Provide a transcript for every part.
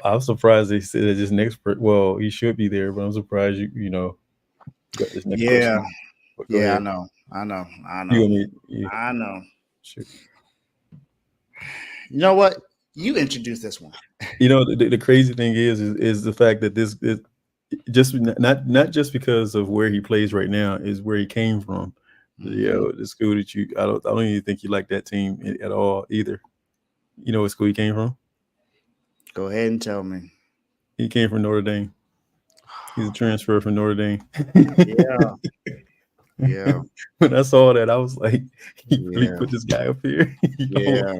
I'm surprised they said that this next well, he should be there, but I'm surprised you got this next Yeah, person. But go yeah, ahead. I know. You want me? You, I know. shoot. You know what? You introduced this one. The crazy thing is the fact that this is just not just because of where he plays right now, is where he came from. Hmm. The school that I don't even think you like that team at all either. You know what school he came from? Go ahead and tell me. He came from Notre Dame. He's a transfer from Notre Dame. Yeah, yeah, When I saw that, I was like, he really yeah, put this guy up here. yeah,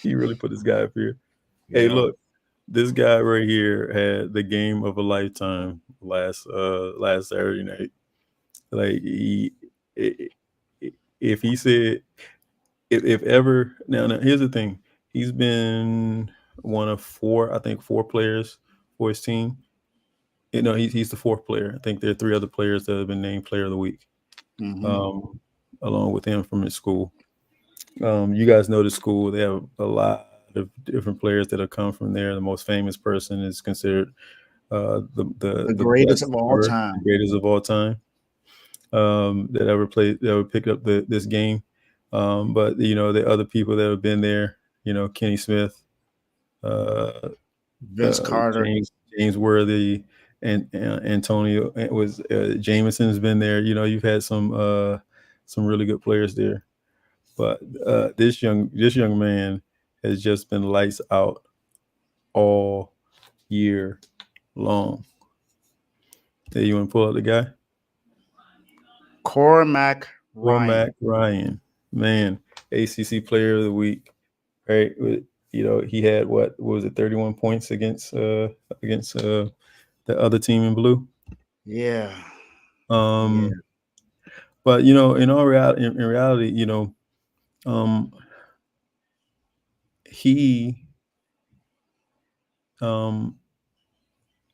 He really put this guy up here. Hey, yeah. look, this guy right here had the game of a lifetime last Saturday night. Like i- if he said if ever now here's the thing, he's been one of four, I think four players for his team. He's the fourth player. I think there are three other players that have been named Player of the Week, Hmm. um, along with him from his school. You guys know the school; they have a lot of different players that have come from there. The most famous person is considered The the greatest best of all scorer, the time. greatest of all time, that ever picked up this game. But the other people that have been there, Kenny Smith, uh, Vince Carter. James Worthy, and Antonio was Jameson has been there. You've had some really good players there, but this young man has just been lights out all year long. Hey, you want to pull up the guy? Cormac Cormac Ryan. Ryan, man, ACC Player of the Week, right? He had what was it, 31 points against the other team in blue. Yeah, yeah. Um, but in reality, um, he um,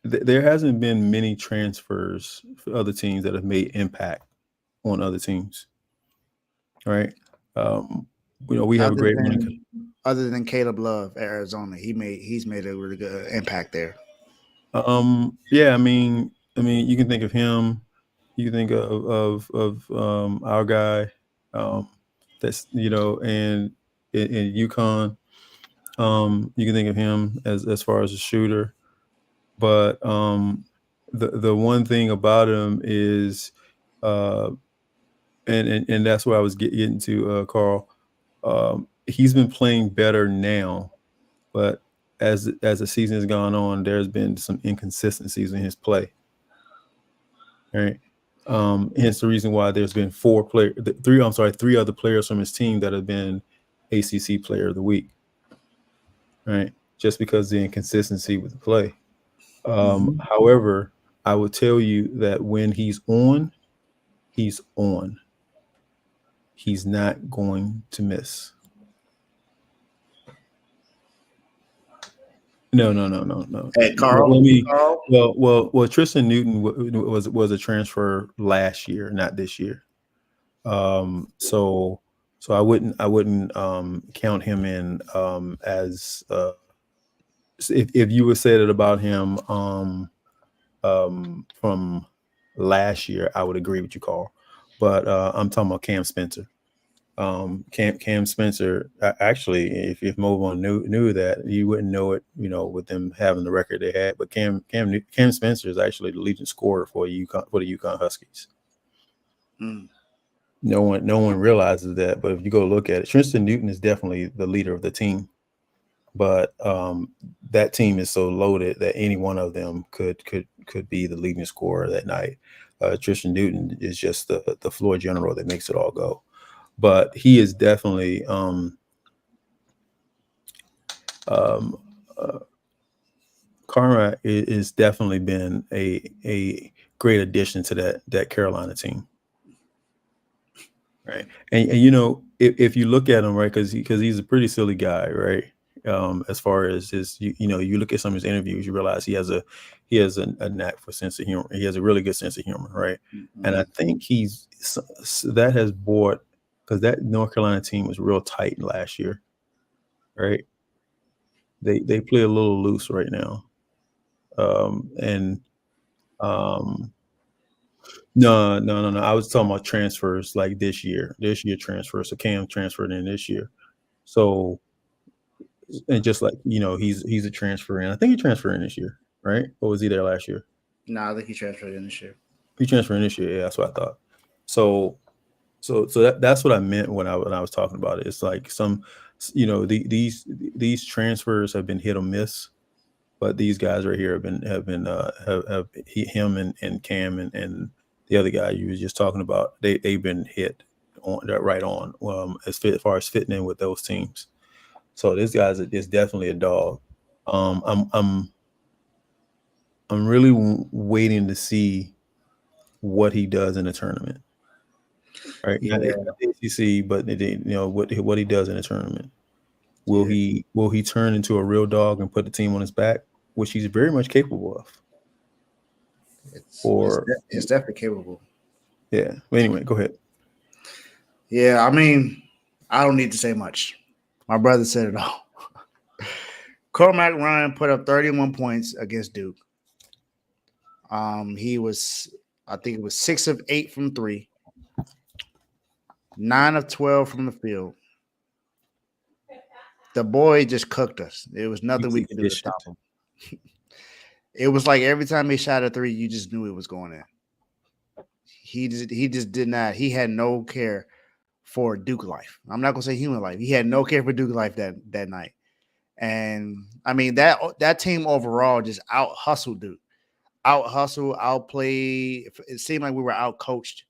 there hasn't been many transfers for other teams that have made impact on other teams, right? Um, we have a Other great one. than other than Caleb Love at Arizona, he's made a really good impact there. Yeah, I mean, you can think of him. You can think of our guy, um, that's in UConn. You can think of him as far as a shooter, but the one thing about him is, uh, and that's where I was getting to, Carl. He's been playing better now, but as the season has gone on, there's been some inconsistencies in his play. Right. Hence the reason why there's been three other players from his team that have been ACC Player of the Week. Right. Just because the inconsistency with the play. Hmm. However, I would tell you that when he's on, he's on. He's not going to miss. No, no, no, no, no. Hey, Let Carl. me. Carl. Well. Tristan Newton was a transfer last year, not this year. So I wouldn't count him in, as if you would say that about him, from last year, I would agree with you, Carl. But I'm talking about Cam Spencer. Cam Spencer, actually, if Mobile knew that, you wouldn't know it, with them having the record they had. But Cam Spencer is actually the leading scorer for the UConn Huskies. Mm. No one realizes that, but if you go look at it, Tristan Newton is definitely the leader of the team. But that team is so loaded that any one of them could be the leading scorer that night. Tristan Newton is just the floor general that makes it all go. But he is definitely, um, uh, Karma is definitely been a great addition to that Carolina team. Right. And if you look at him, right, because he's a pretty silly guy, right? As far as you look at some of his interviews, you realize he has a knack for sense of humor. He has a really good sense of humor, right? And I Hmm. think that has brought, because that North Carolina team was real tight last year, right? they play a little loose right now. And no. I was talking about transfers like this year. This year transfers. So Cam transferred in this year. So and just like he's a transfer in. I think he transferred in this year, right? Or was he there last year? No, I think he transferred in this year. He transferred in this year. Yeah, that's what I thought. So that's what I meant when I was talking about it. It's like these transfers have been hit or miss, but these guys right here have him and Cam and the other guy you were just talking about. They've been hit on that right on as far as fitting in with those teams. So this guy's is definitely a dog. I'm really waiting to see what he does in the tournament. Right, Yeah, not the ACC, but what he does in the tournament. Will yeah. he turn into a real dog and put the team on his back, which he's very much capable of? Or It's definitely capable. yeah. But anyway, go ahead. Yeah, I mean, I don't need to say much. My brother said it all. Cormac Ryan put up 31 points against Duke. He was, I think it was 6 of 8 from 3, 9 of 12 from the field. The boy just cooked us. There was nothing we could do to stop him. It was like every time he shot a 3, you just knew it was going in. He just did not. He had no care for Duke life. I'm not gonna say human life. He had no care for Duke life that night. And I mean that team overall just out hustled Duke, outplayed. It seemed like we were out coached.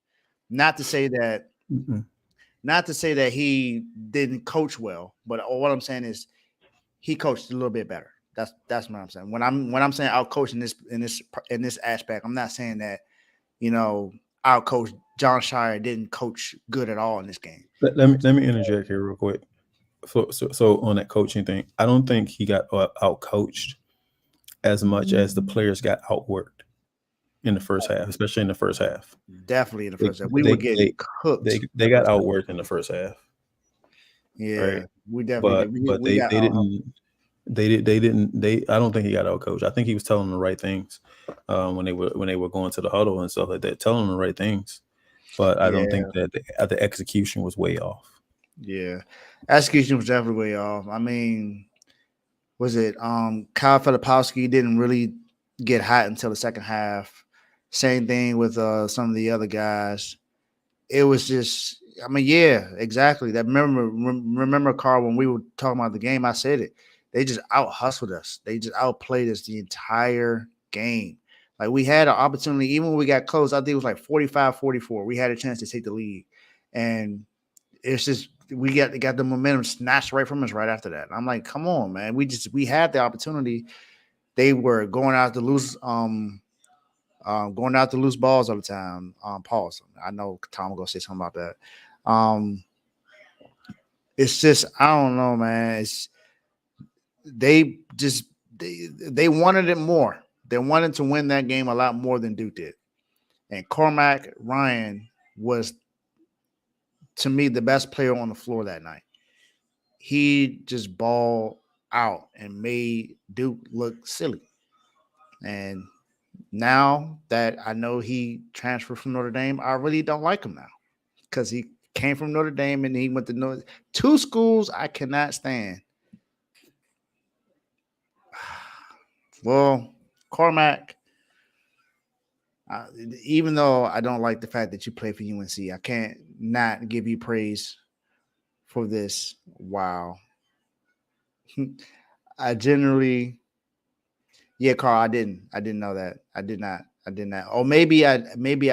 Not to say that, he didn't coach well, but what I'm saying is he coached a little bit better. That's what I'm saying. When I'm saying out coached in this aspect, I'm not saying that out coach John Shire didn't coach good at all in this game. Let me interject here real quick. So on that coaching thing, I don't think he got out coached as much as the players got outworked in the first half, especially in the first half. Definitely in the first half, we were getting cooked. They got outworked in the first half. Yeah, right? we definitely but we they didn't. I don't think he got out coached. I think he was telling them the right things when they were going to the huddle and stuff like that, telling them the right things. But I don't think that the execution was way off. Yeah, execution was definitely way off. I mean, was it Kyle Filipowski didn't really get hot until the second half. Same thing with some of the other guys. It was just, I mean, yeah, exactly. That remember, Carl, when we were talking about the game, I said it. They just out hustled us. They just outplayed us the entire game. Like we had an opportunity, even when we got close, I think it was like 45-44. We had a chance to take the lead. And it's just we got the momentum snatched right from us right after that. I'm like, come on, man. We had the opportunity. They were going out to lose balls all the time. Pause. I know Tom will go say something about that. It's just, I don't know, man. They wanted it more. They wanted to win that game a lot more than Duke did. And Cormac Ryan was, to me, the best player on the floor that night. He just balled out and made Duke look silly. And now that I know he transferred from Notre Dame, I really don't like him now because he came from Notre Dame and he went to two schools I cannot stand. Well, Cormac, even though I don't like the fact that you play for UNC, I can't not give you praise for this. Wow. I generally, yeah, Carl, I didn't know that. I did not. Or maybe I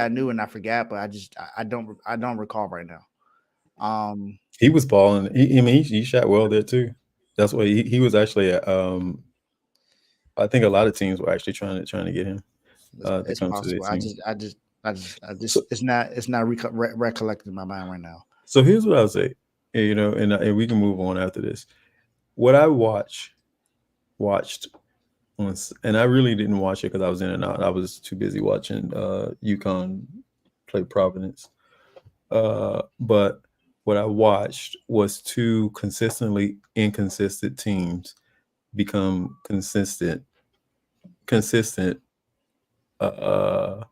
knew and I forgot, but I don't recall right now. He was balling. He shot well there too. That's why he was actually. I think a lot of teams were actually trying to get him to come to their team. I just it's not recollecting my mind right now. So here's what I'll say, and we can move on after this. What I watched once, and I really didn't watch it because I was in and out. I was too busy watching UConn play Providence. But what I watched was two consistently inconsistent teams become consistent uh,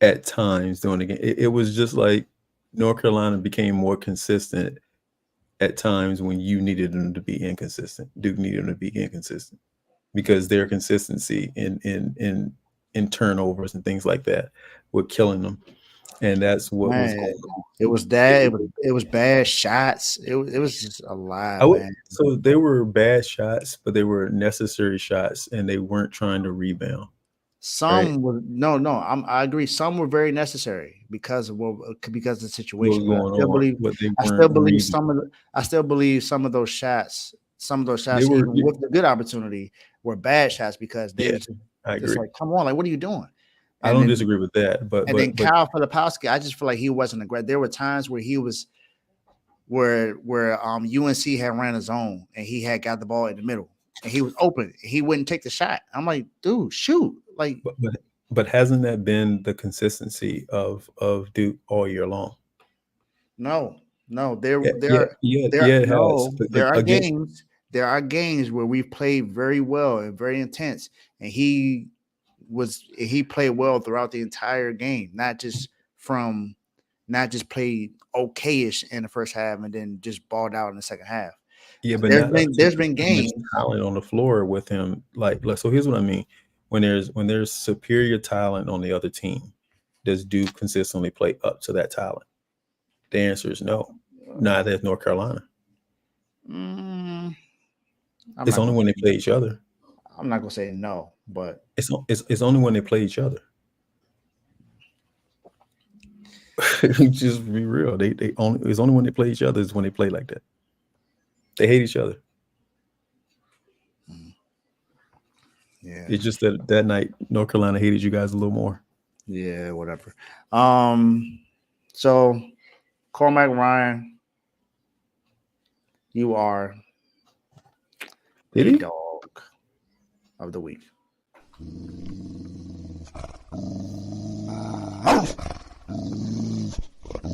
at times during the game. It was just like North Carolina became more consistent at times when you needed them to be inconsistent. Duke needed them to be inconsistent because their consistency in turnovers and things like that were killing them, and that's what was going Man, on. it was that. It was bad shots. It was just a lot, man. So they were bad shots, but they were necessary shots, and they weren't trying to rebound. Right? Some were no. I agree. Some were very necessary because of because of the What was situation. But going on? But they I still weren't believe rebounding. I still believe some of those They shots, were, even with the good opportunity, were bad shots because they yeah, was I just agree. like, come on, like what are you doing? I And don't then disagree with that, and then but Kyle Filipowski, I just feel like he wasn't aggressive. There were times where he was where UNC had ran a zone and he had got the ball in the middle and he was open. He wouldn't take the shot. I'm like, dude, shoot! Like, but but, but hasn't that been the consistency of Duke all year long? no, no. There, Yeah, there yeah, are yeah, there yeah. It has no. There are against. games. There are games where we played very well and very intense, and he played well throughout the entire game, not just played okayish in the first half and then just balled out in the second half. Yeah, but There's not been there's been too much games. talent on the floor with him. So here's what I mean: when there's superior talent on the other team, does Duke consistently play up to that talent? The answer is no. Neither is North Carolina. Mm, I'm It's not only gonna when they say play each other. I'm not gonna say no, but It's only when they play each other. Just be real. They only it's only when they play each other is when they play like that. They hate each other. yeah, It's just that night North Carolina hated you guys a little more. yeah, whatever. So Cormac Ryan, you are Did a he? dog of the week.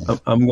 I'm going.